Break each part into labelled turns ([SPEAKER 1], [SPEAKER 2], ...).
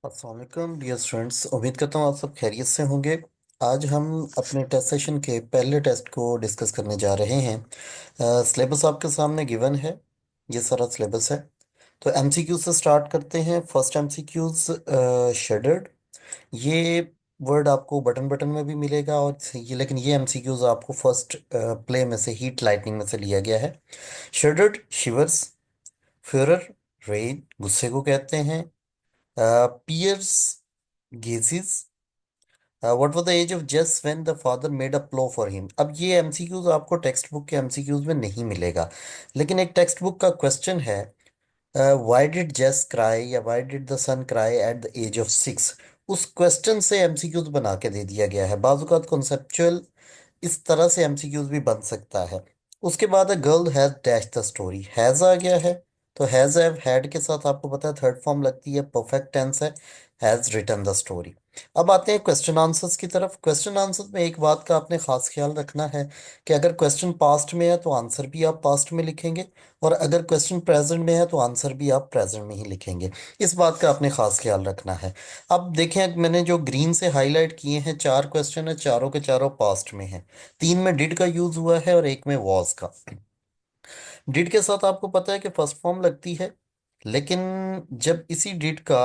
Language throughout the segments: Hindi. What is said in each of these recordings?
[SPEAKER 1] अस्सलाम वालेकुम डियर स्टूडेंट्स। उम्मीद करता हूँ आप सब खैरियत से होंगे। आज हम अपने टेस्ट सेशन के पहले टेस्ट को डिस्कस करने जा रहे हैं। सिलेबस आपके सामने गिवन है। ये सारा सिलेबस है। तो एमसीक्यू से स्टार्ट करते हैं। फर्स्ट एमसीक्यूज शेडर्ड। ये वर्ड आपको बटन बटन में भी मिलेगा और ये, लेकिन ये एमसीक्यूज आपको फर्स्ट प्ले में से हीट लाइटनिंग में से लिया गया है। शेडर्ड शिवर्स, फ्यूरर रेन गुस्से को कहते हैं। पियर्स गेजिस, what was the age of Jess when the father made a plough for him. अब ये एमसीक्यूज आपको टेक्स्ट बुक के एमसीक्यूज में नहीं मिलेगा, लेकिन एक टेक्स्ट बुक का क्वेश्चन है, व्हाई डिड जेस क्राई या why did the son cry at the age of 6। उस क्वेश्चन से एमसीक्यूज बना के दे दिया गया है। बाजुकात कॉन्सेप्चुअल इस तरह से एमसीक्यूज भी बन सकता है। उसके बाद girl has dash the story, has आ गया है। तो हैज हैव हैड के साथ आपको पता है थर्ड फॉर्म लगती है, परफेक्ट टेंस है। Has written the story. अब आते हैं क्वेश्चन आंसर्स की तरफ। क्वेश्चन आंसर्स में एक बात का आपने खास ख्याल रखना है कि अगर क्वेश्चन पास्ट में है तो आंसर भी आप पास्ट में लिखेंगे, और अगर क्वेश्चन प्रेजेंट में है तो आंसर भी आप प्रेजेंट में ही लिखेंगे। इस बात का आपने खास ख्याल रखना है। अब देखें, मैंने जो ग्रीन से हाईलाइट किए हैं, चार क्वेश्चन है, चारों के चारों पास्ट में हैं। तीन में डिड का यूज हुआ है और एक में वॉज का। डिड के साथ आपको पता है कि फर्स्ट फॉर्म लगती है, लेकिन जब इसी डिड का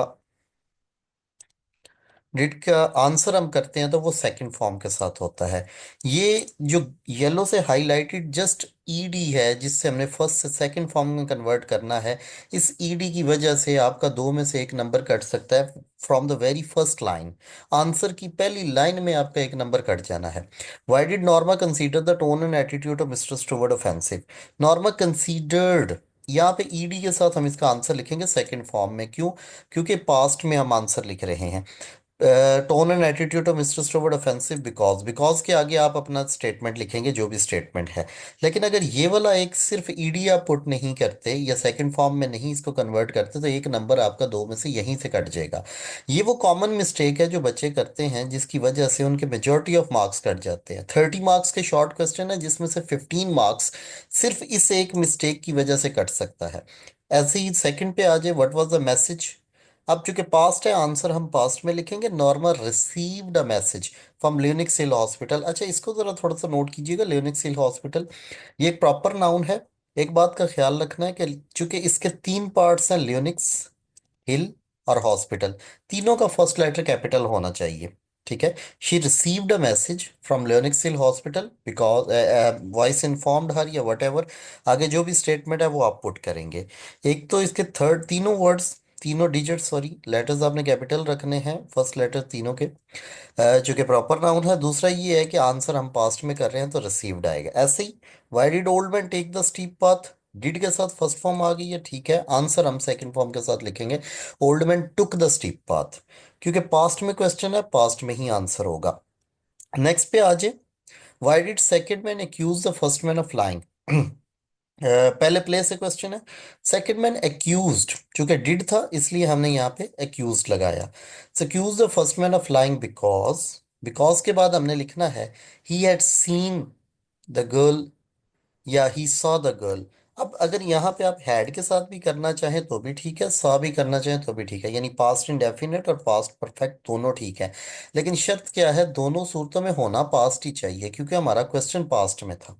[SPEAKER 1] आंसर हम करते हैं तो वो सेकंड फॉर्म के साथ होता है। ये जो येलो से हाईलाइटेड जस्ट ईडी है, जिससे हमने फर्स्ट से सेकंड फॉर्म में कन्वर्ट करना है। इस ईडी की वजह से आपका दो में से एक नंबर कट सकता है। From the very first line, answer की पहली लाइन में आपका एक नंबर कट जाना है। Why did Norma consider the tone and attitude of mister Stewart offensive. Norma considered, यहाँ पे ईडी के साथ हम इसका आंसर लिखेंगे सेकंड फॉर्म में। क्यों? क्योंकि पास्ट में हम आंसर लिख रहे हैं। Tone and attitude of mister Stewart offensive because, because के आगे आप अपना स्टेटमेंट लिखेंगे जो भी स्टेटमेंट है। लेकिन अगर ये वाला एक सिर्फ ईडी आप पुट नहीं करते या सेकंड फॉर्म में नहीं इसको कन्वर्ट करते तो एक नंबर आपका दो में से यहीं से कट जाएगा। ये वो कॉमन मिस्टेक है जो बच्चे करते हैं, जिसकी वजह से उनके मेजोरिटी ऑफ मार्क्स कट जाते हैं। 30 मार्क्स के शॉर्ट क्वेश्चन है, जिसमें से 15 मार्क्स सिर्फ इस एक मिस्टेक की वजह से कट सकता है। ऐसे ही सेकंड पे आ जाए, व्हाट वाज द मैसेज। अब चूंकि पास्ट है, आंसर हम पास्ट में लिखेंगे। Normal received a message from Leonic Sill hospital. अच्छा, इसको जरा थोड़ा सा नोट कीजिएगा। लियोनिक सिल हॉस्पिटल ये एक प्रॉपर नाउन है। एक बात का ख्याल रखना है कि चूंकि इसके तीन पार्ट्स हैं, लियोनिक्स, हिल और हॉस्पिटल, तीनों का फर्स्ट लेटर कैपिटल होना चाहिए। ठीक है। She received a message from Leonix Hill hospital because voice informed her या वट एवर। आगे जो भी स्टेटमेंट है वो आप पुट करेंगे। एक तो इसके थर्ड तीनों वर्ड्स, तीनों डिजिट सॉरी लेटर्स आपने कैपिटल रखने हैं, फर्स्ट लेटर तीनों के, जो कि प्रॉपर नाउन है। दूसरा ये है कि आंसर हम पास्ट में कर रहे हैं तो रिसीव्ड आएगा। ऐसे ही, why did old man take the steep path. Did के साथ फर्स्ट फॉर्म आ गई है, ठीक है, आंसर हम सेकंड फॉर्म के साथ लिखेंगे। Old man took the steep path, क्योंकि पास्ट में क्वेश्चन है, पास्ट में ही आंसर होगा। नेक्स्ट पे आ जाए, why did second man accuse the first man of lying. पहले प्ले से क्वेश्चन है। सेकंड मैन एक्यूज्ड, चूंकि डिड था इसलिए हमने यहाँ पे एक्यूज्ड लगाया। Accuse the first man of lying because, because के बाद हमने लिखना है ही हैड सीन द गर्ल या ही सॉ द गर्ल। अब अगर यहाँ पे आप हैड के साथ भी करना चाहें तो भी ठीक है, सॉ भी करना चाहें तो भी ठीक है, यानी पास्ट इंडेफिनिट और पास्ट परफेक्ट दोनों ठीक है। लेकिन शर्त क्या है, दोनों सूरतों में होना पास्ट ही चाहिए, क्योंकि हमारा क्वेश्चन पास्ट में था।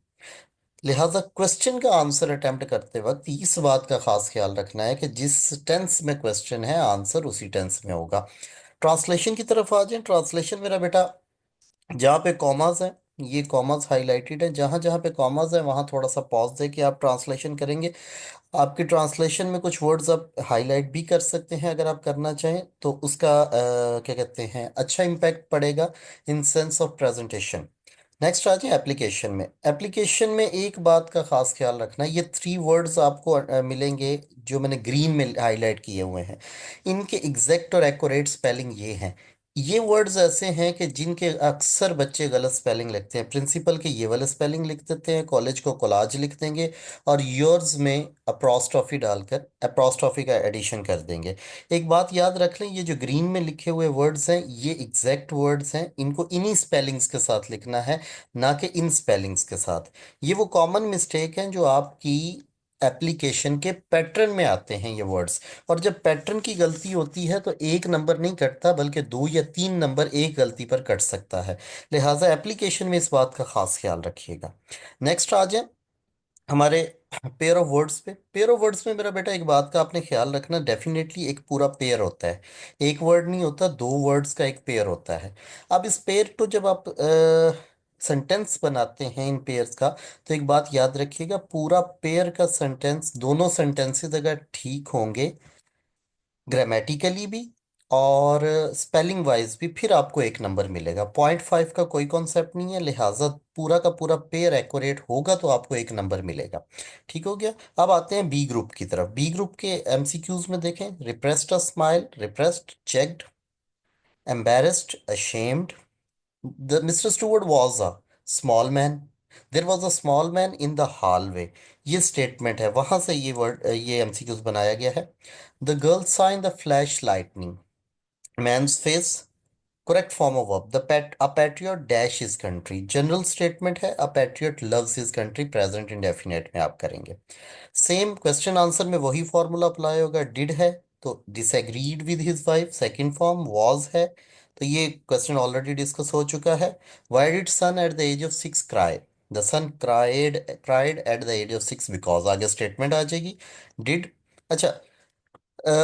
[SPEAKER 1] लिहाजा क्वेश्चन का आंसर अटेम्प्ट करते वक्त इस बात का खास ख्याल रखना है कि जिस टेंस में क्वेश्चन है आंसर उसी टेंस में होगा। ट्रांसलेशन की तरफ आ जाए। ट्रांसलेशन मेरा बेटा, जहाँ पे कॉमास है, ये कॉमास हाईलाइटेड है, जहाँ जहाँ पे कॉमास है वहाँ थोड़ा सा पॉज दे के आप ट्रांसलेशन करेंगे। आपकी ट्रांसलेशन में कुछ वर्ड्स आप हाईलाइट भी कर सकते हैं, अगर आप करना चाहें तो उसका क्या कहते हैं, अच्छा इम्पैक्ट पड़ेगा in sense of presentation. Next आ जाए एप्लीकेशन में। एप्लीकेशन में एक बात का खास ख्याल रखना, ये थ्री वर्ड्स आपको मिलेंगे जो मैंने ग्रीन में हाईलाइट किए हुए हैं। इनके एग्जैक्ट और एक्यूरेट स्पेलिंग ये हैं। ये वर्ड्स ऐसे हैं कि जिनके अक्सर बच्चे गलत स्पेलिंग लिखते हैं। प्रिंसिपल के ये वाले स्पेलिंग लिख देते हैं, कॉलेज को कोलाज लिख देंगे, और योर्स में अप्रॉस्ट्रॉफी डालकर अप्रॉस्ट्रॉफी का एडिशन कर देंगे। एक बात याद रख लें, ये जो ग्रीन में लिखे हुए वर्ड्स हैं ये एग्जैक्ट वर्ड्स हैं, इनको इन्हीं स्पेलिंग्स के साथ लिखना है, ना कि इन स्पेलिंग्स के साथ। ये वो कॉमन मिस्टेक हैं जो आपकी एप्लीकेशन के पैटर्न में आते हैं ये वर्ड्स। और जब पैटर्न की गलती होती है तो एक नंबर नहीं कटता, बल्कि 2 या 3 नंबर एक गलती पर कट सकता है। लिहाजा एप्लीकेशन में इस बात का खास ख्याल रखिएगा। नेक्स्ट आ जाए हमारे पेयर ऑफ वर्ड्स पे। पेयर ऑफ वर्ड्स में मेरा बेटा एक बात का आपने ख्याल रखना, डेफिनेटली एक पूरा पेयर होता है, एक वर्ड नहीं होता, 2 वर्ड्स का एक पेयर होता है। अब इस पेयर को जब आप सेंटेंस बनाते हैं इन पेयर्स का, तो एक बात याद रखिएगा, पूरा पेयर का सेंटेंस, दोनों सेंटेंसेस अगर ठीक होंगे ग्रामेटिकली भी और स्पेलिंग वाइज भी, फिर आपको एक नंबर मिलेगा। 0.5 का कोई कॉन्सेप्ट नहीं है, लिहाजा पूरा का पूरा पेयर एक्यूरेट होगा तो आपको एक नंबर मिलेगा। ठीक हो गया। अब आते हैं बी ग्रुप की तरफ। बी ग्रुप के एमसीक्यूज में देखें, repressed a smile, repressed, checked, embarrassed, ashamed. Mr. Stewart was a small man. There was a small man in the hallway. ये स्टेटमेंट है, वहां से ये एमसीक्यूज बनाया गया है। The girl saw in the flash lightning. Man's face. Correct form of verb. A patriot dash his country. General statement है, a patriot loves his country, present indefinite में आप करेंगे। सेम क्वेश्चन आंसर में वही फॉर्मूला अप्लाई होगा। डिड है तो disagreed with his wife, second form. Was है तो ये क्वेश्चन ऑलरेडी डिस्कस हो चुका है। Why did son at the age of 6 cry? The son cried at the age of 6 because, आगे स्टेटमेंट आ जाएगी। डिड। अच्छा,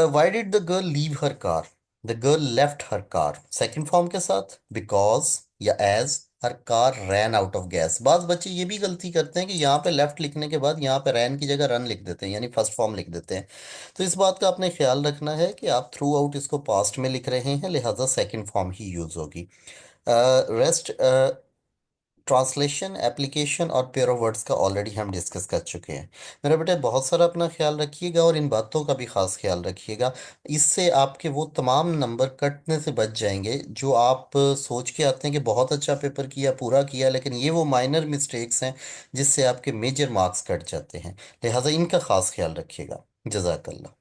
[SPEAKER 1] why did the girl leave her car? The girl left her car, second form के साथ, बिकॉज या as her car ran out of gas. बाज बच्चे ये भी गलती करते हैं कि यहाँ पे लेफ्ट लिखने के बाद यहाँ पे रैन की जगह रन लिख देते हैं, यानी फर्स्ट फॉर्म लिख देते हैं। तो इस बात का आपने ख्याल रखना है कि आप थ्रू आउट इसको पास्ट में लिख रहे हैं, लिहाजा सेकेंड फॉर्म ही यूज होगी। रेस्ट ट्रांसलेशन, एप्लीकेशन और पेयर ऑफ वर्ड्स का ऑलरेडी हम डिस्कस कर चुके हैं। मेरा बेटा बहुत सारा अपना ख्याल रखिएगा और इन बातों का भी खास ख्याल रखिएगा। इससे आपके वो तमाम नंबर कटने से बच जाएंगे जो आप सोच के आते हैं कि बहुत अच्छा पेपर किया, पूरा किया, लेकिन ये वो माइनर मिस्टेक्स हैं जिससे आपके मेजर मार्क्स कट जाते हैं। लिहाजा इनका खास ख्याल रखिएगा। जजाकल्ला।